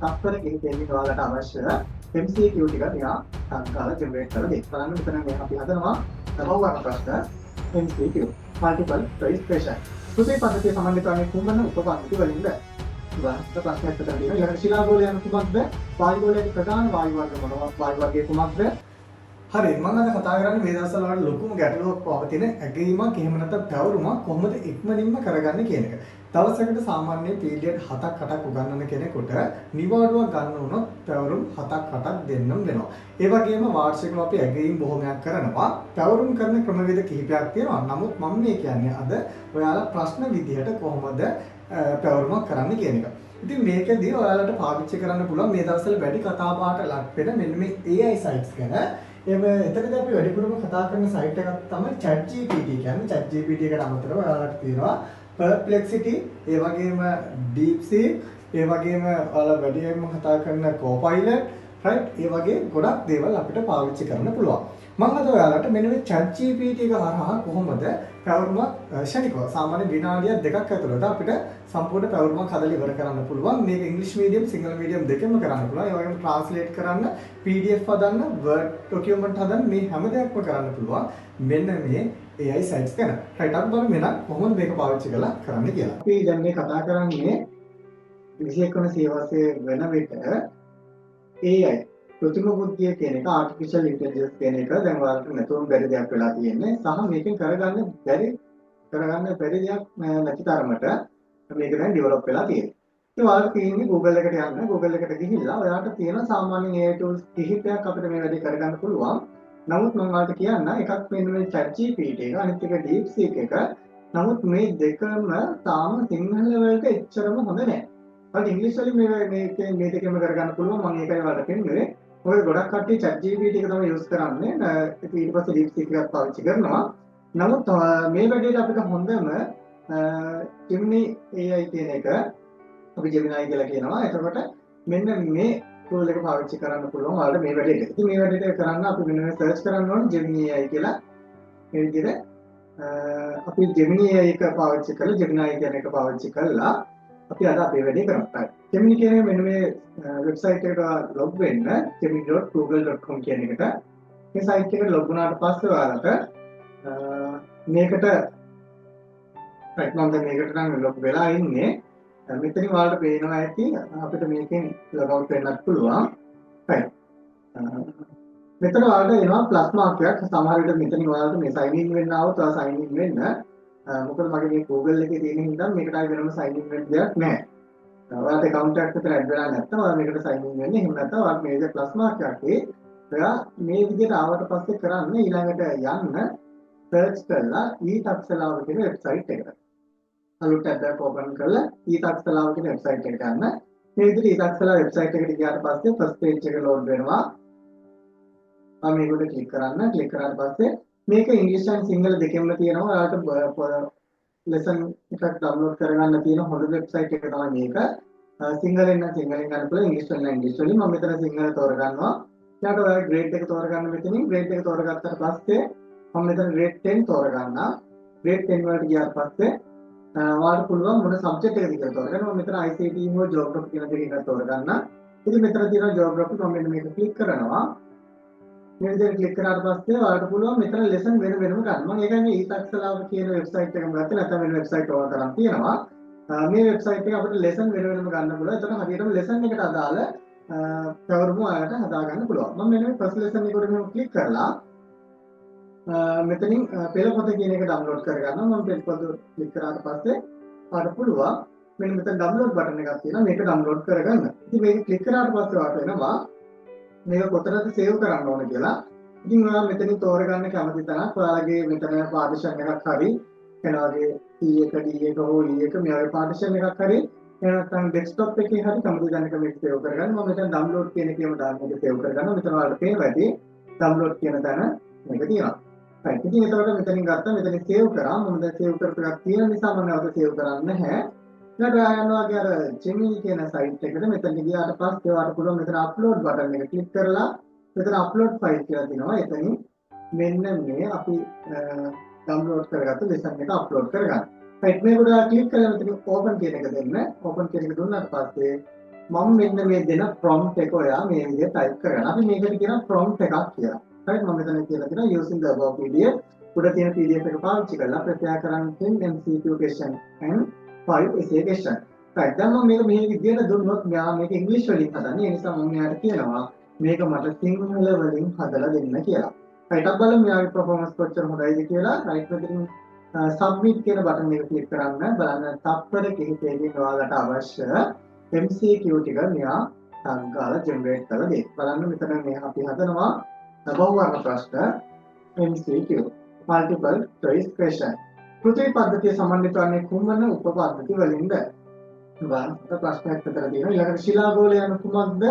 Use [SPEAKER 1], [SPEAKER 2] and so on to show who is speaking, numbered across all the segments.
[SPEAKER 1] තත්පර කිහිපයකින් ඔයාලට අවශ්‍ය MCQ ටික මෙයා සංකාල ජෙනරේට් කරලා දෙන්න. බලන්න මෙතන මේ අපි හදනවා බහුවර්ණ ප්‍රශ්න MCQ multiple choice question. සුපේ පද්ධතිය සම්බන්ධ වන්නේ කුමන උපපද්ධති වලින්ද? උදාහරණ ප්‍රශ්නයක් විතර දෙනවා. ඊළඟට ශිලාගෝලයන් කුමක්ද? වායුගෝලයේ ප්‍රධාන වායු වර්ග මොනවාද? වායු වර්ගයේ කුමක්ද? හරි මම අද කතා කරන්නේ මේ දවස්වල වල ලොකුම ගැටලුවක් පවතින ඇගීමක් එහෙම නැත්නම් පැවරුමක් කොහොමද ඉක්මනින්ම කරගන්නේ කියන එක. දවසකට සාමාන්‍ය පීරියඩ් 7ක් 8ක් උගන්වන කෙනෙකුට නිවාඩුවක් ගන්න උනොත් පැවරුම් 7ක් 8ක් දෙන්නම් වෙනවා. ඒ වගේම වාර්ෂිකව අපි ඇගීම් බොහොමයක් කරනවා. පැවරුම් කරන ක්‍රමවේද කිහිපයක් තියෙනවා. නමුත් මම මේ කියන්නේ අද ඔයාලා ප්‍රශ්න විදිහට කොහොමද පැවරුමක් කරන්න කියන එක. ඉතින් මේකදී ඔයාලට පාවිච්චි කරන්න පුළුවන් මේ දවස්වල වැඩි කතා බහට ලක් වෙන මෙන්න මේ AI sites ගැන. එතනදී අපි වැඩිපුරම කතා කරන සයිට් එකක් තමයි ChatGPT කියන්නේ. ChatGPT එකට අමතරව ඔයාලට තියෙනවා Perplexity, ඒ වගේම DeepSeek, ඒ වගේම ඔයාලා වැඩියෙන්ම කතා කරන Copilot, right? ඒ වගේ ගොඩක් දේවල් අපිට පාවිච්චි කරන්න පුළුවන්. මම අද ඔයාලට මෙන්න මේ ChatGPT එක හරහා කොහොමද පැවරුමක් ශනිකව සාමාන්‍ය විනාඩියක් දෙකක් ඇතුළත අපිට සම්පූර්ණ පැවරුමක් හදලා ඉවර කරන්න පුළුවන්. මේක ඉංග්‍රීසි මීඩියම් සිංහල මීඩියම් දෙකෙන්ම කරන්න පුළුවන්. ඒ වගේම ට්‍රාන්ස්ලේට් කරන්න, PDF හදන්න, Word document හදන්න මේ හැම දෙයක්ම කරන්න පුළුවන්. මෙන්න මේ AI sites ගැන. right අපි බලමු එහෙනම් කොහොමද මේක පාවිච්චි කරලා කරන්න කියලා. අපි දැන් මේ කතා කරන්නේ 21 වන සියවසේ වෙන විට AI කෘත්‍රිම බුද්ධිය කියන එක ආටිෆිෂල් ඉන්ටෙලිජන්ස් කියන එක දැන් ඔයාලට නැතුවම බැරි දෙයක් වෙලා තියෙන්නේ. සහ මේකෙන් කරගන්න බැරි දෙයක් නැති තරමට මේක දැන් ඩෙවලොප් වෙලා තියෙනවා. ඉතින් ඔයාලට තියෙන්නේ Google එකට යන්න. Google එකට ගිහිල්ලා ඔයාලට තියෙන සාමාන්‍ය AI tools කිහිපයක් අපිට මේ වැඩේ කරගන්න පුළුවන්. නමුත් මම ඔයාලට කියන්න එකක් මෙන්න මේ ChatGPT එක අනිත් එක DeepSeek එක. නමුත් මේ දෙකම තාම සිංහල වලට එච්චරම හොඳ නැහැ. ඔයාලට ඉංග්‍රීසි වලින් මේ දෙකම කරගන්න පුළුවන්. මම ඒකයි ඔයාලට කියන්නේ. ඔය ගොඩක් කට්ටිය ChatGPT එක තමයි යූස් කරන්නේ. ඊට පස්සේ DeepSeek එකක් පාවිච්චි කරනවා. නමුත් මේ වැඩේට අපිට හොඳම Gemini AI කියන එක අපි Gemini කියලා කියනවා. එතකොට මෙන්න මේ tool එක පාවිච්චි කරන්න පුළුවන් ඔයාලට මේ වැඩේට. ඉතින් මේ වැඩේට කරන්න අපි මෙන්න මේ search කරන්න ඕනේ Gemini AI කියලා. මේ විදිහට අපි Gemini AI එක පාවිච්චි කරලා Gemini කියන එක පාවිච්චි කරලා අපි අද අපේ වැඩේ කරමු. Gemini කියන්නේ මෙන්න මේ වෙබ්සයිට් එකට log වෙන්න gemini.google.com කියන එකට. මේ සයිට් එකට log වුණාට පස්සේ ඔයාලට මේකට right මම දැන් මේකට නම් log වෙලා ඉන්නේ. මෙතනින් ඔයාලට පේනවා ඇති අපිට මේකෙන් log out වෙන්නත් පුළුවන්. right. මෙතන ඔයාලට එනවා plus mark එකක්. සමහර විට මෙතනින් ඔයාලට මේ sign in වෙන්න આવුත් ඔයා sign in වෙන්න. මොකද මගේ මේ Google එකේ තියෙන හින්දා මේකට ආයෙ වෙනම sign in වෙන්න දෙයක් නැහැ. ඔයාලට account එකක් විතර add වෙලා නැත්නම් ඔයාලා මේකට sign in වෙන්නේ. එහෙම නැත්නම් ඔයාලට මේ විදිහට plus mark එකක් ඔයා මේ විදිහට ආවට පස්සේ කරන්නේ ඊළඟට යන්න search කරලා ඊතක්සලාව කියන website එකට. අලුත් tab එකක් open කරලා ඊතක්සලාව කියන website එකට යන්න. මේ විදිහට ඊතක්සලාව website එකට ගියාට පස්සේ first page එක load වෙනවා. මම මේකට click කරන්න. click කරාට පස්සේ මේක ඉංග්‍රීසි and සිංහල දෙකෙන්ම තියෙනවා. ඔයාලට lesson එකක් download කරගන්න තියෙන හොඳ website එක තමයි මේක. සිංහලෙන් නම් සිංහලෙන් ගන්න පුළුවන්, ඉංග්‍රීසි වලින් නම් ඉංග්‍රීසි වලින්. මම මෙතන සිංහල තෝරගන්නවා. ඊට ඔයාලා grade එක තෝරගන්න මෙතනින්. grade එක තෝරගත්තට පස්සේ මම මෙතන grade 10 තෝරගන්නවා. grade 10 වලට ගියාට පස්සේ ඔයාලට පුළුවන් මොන subject එකද කියලා තෝරගන්න. මම මෙතන ICT හෝ geography කියන දෙකක් තෝරගන්න. ඉතින් මෙතන තියෙනවා geography. මම මෙන්න මේක click කරනවා. මේ විදිහට ක්ලික් කරාට පස්සේ ඔයාලට පුළුවන් මෙතන lesson වෙනම ගන්න. මම ඒකයි මේ ඊතක්සලාව කියන වෙබ්සයිට් එකම ගත්තේ. නැත්නම් වෙන වෙබ්සයිට් ඕන තරම් තියෙනවා. මේ වෙබ්සයිට් එක අපිට lesson වෙනම ගන්න පුළුවන්. එතන හරියටම lesson එකට අදාළ පැවරුම ඔයාලට හදා ගන්න පුළුවන්. මම මෙන්න මේ first lesson එකට මෙහෙම ක්ලික් කරලා මෙතනින් පෙළපොත කියන එක download කරගන්නවා. මම පෙළපොත ක්ලික් කරාට පස්සේ ඔයාලට පුළුවන් මෙන්න මෙතන download button එකක් තියෙනවා. මේක download කරගන්න. ඉතින් මේක ක්ලික් කරාට පස්සේ ඔයාලට එනවා මේක කොතනද save කරන්න ඕන කියලා. ඉතින් ඔයාලා මෙතනින් තෝරගන්න කැමති තැනක් ඔයාලගේ මෙතන partition එකක් හරි එනවාගේ C1 D1 හෝ E1 මේ වගේ partition එකක් හරි නැත්නම් desktop එකේ හරි කැමති තැනක මේක save කරගන්න. මම මෙතන download කියන එකේම දාන්න මේක save කරගන්නවා. මෙතන ඔයාලට පේනවා ඇති download කියන තැන මේක තියෙනවා. right. ඉතින් එතකොට මෙතනින් ගත්තා මෙතනින් save කරා. මම දැන් save කරපු එකක් තියෙන නිසා මම නැවත save කරන්නේ නැහැ. ඊට යනවාගේ අර Gemini කියන site එකට මෙතන ගියාට පස්සේ ඔයාලට පුළුවන් මෙතන upload button එක click කරලා මෙතන upload file කියලා තියෙනවා. එතනින් මෙන්න මේ අපි download කරගත්ත lesson එක upload කරගන්න. right මේක උඩ click කරලා මෙතන open කියන එක දෙන්න. open කියන එක දුන්නාට පස්සේ මම මෙන්න මේ දෙන prompt එක ඔයා මේ විදිහට type කරගන්න. අපි මේකට කියන prompt එකක් කියලා. right මම මෙතන කියලා තියෙනවා using the above PDF උඩ තියෙන PDF එක පාවිච්චි කරලා prepare කරන්න තියෙන MCQ question and 5 essay question. right දැන් මම මේක මේ විදිහට දුන්නොත් මෙයා මේක ඉංග්‍රීසි වලින් හදන්නේ. ඒ නිසා මම මෙයාට කියනවා මේක මට සිංහල වලින් හදලා දෙන්න කියලා. right අපි බලමු මෙයාගේ performance කොච්චර හොඳයිද කියලා. right මෙතනින් submit කියන බටන් එක ක්ලික් කරන්න බලන්න තත්පර කිහිපයකින් ඔයාලට අවශ්‍ය MCQ ටික මෙයා සංගාල ජෙනරේට් කරලා දෙයි. බලන්න මෙතන මේ අපි හදනවා බහුවර්ණ ප්‍රශ්න MCQ multiple choice question. පෘථිවි පද්ධතිය සමන්විත වන්නේ කුමන උපපද්ධති වලින්ද? බලන්න ප්‍රශ්නයක් විතර තියෙනවා. ඊළඟට ශිලා ගෝලය යන කුමක්ද?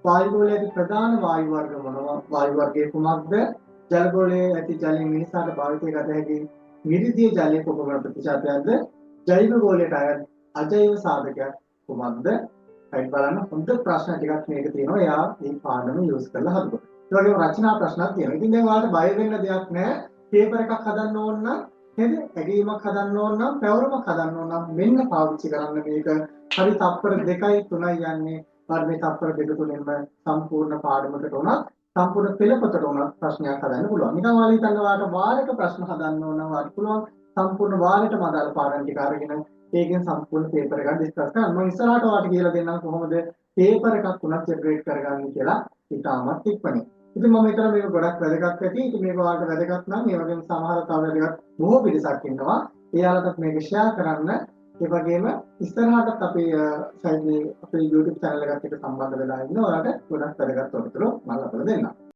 [SPEAKER 1] වායු ගෝලයේ ඇති ප්‍රධාන වායු වර්ග මොනවා? වායු වර්ගයේ කුමක්ද? ජල ගෝලයේ ඇති ජලයෙන් මිනිසාට භාවිතය කර හැකි මිරිදිය ජලයේ කොපමණ ප්‍රතිශතයක්ද? ජෛව ගෝලයට අයත් අජෛව සාධකයක් කුමක්ද? right බලන්න හොඳ ප්‍රශ්න ටිකක් මේක තියෙනවා. එයා මේ පාඩම යූස් කරලා හදුවා. ඒ වගේම රචනා ප්‍රශ්නක් තියෙනවා. ඉතින් දැන් ඔයාලට බය වෙන්න දෙයක් නැහැ. පේපර් එකක් හදන්න ඕන නම් නේද? ඇගීමක් හදන්න ඕන නම්, පැවරුමක් හදන්න ඕන නම් මෙන්න පාවිච්චි කරන්න මේක. හරි තත්පර 2යි 3යි යන්නේ. ඊට මේ තත්පර 2 තුනෙන්ම සම්පූර්ණ පාඩමකට උනත් සම්පූර්ණ පෙළපතට උනත් ප්‍රශ්නයක් හදන්න පුළුවන්. නිකන් ඔයාලා හිතන්න ඔයාලට වාරයක ප්‍රශ්න හදන්න ඕන නම් ඔයාලට පුළුවන් සම්පූර්ණ වාරයටම අදාළ පාඩම් ටික අරගෙන ඒකෙන් සම්පූර්ණ පේපර් එකක් ඩිස්කස් කරන්න. මම ඉස්සරහට ඔයාලට කියලා දෙන්නම් කොහොමද පේපර් එකක් උනත් ජෙනරේට් කරගන්නේ කියලා ඉතාමත් ඉක්මනින්. ඉතින් මම හිතනවා මේක ගොඩක් වැදගත් ඇති. ඉතින් මේක ඔයාලට වැදගත් නම් මේ වගේම සමහර තව වැදගත් බොහෝ පිරිසක් ඉන්නවා. එයාලටත් මේක ෂෙයා කරන්න. ඒ වගේම ඉස්සරහටත් අපේ අපේ YouTube channel එකත් එක්ක සම්බන්ධ වෙලා ඉන්න ඔයාලට ගොඩක් වැදගත් තොරතුරු මම අපිට දෙන්නම්.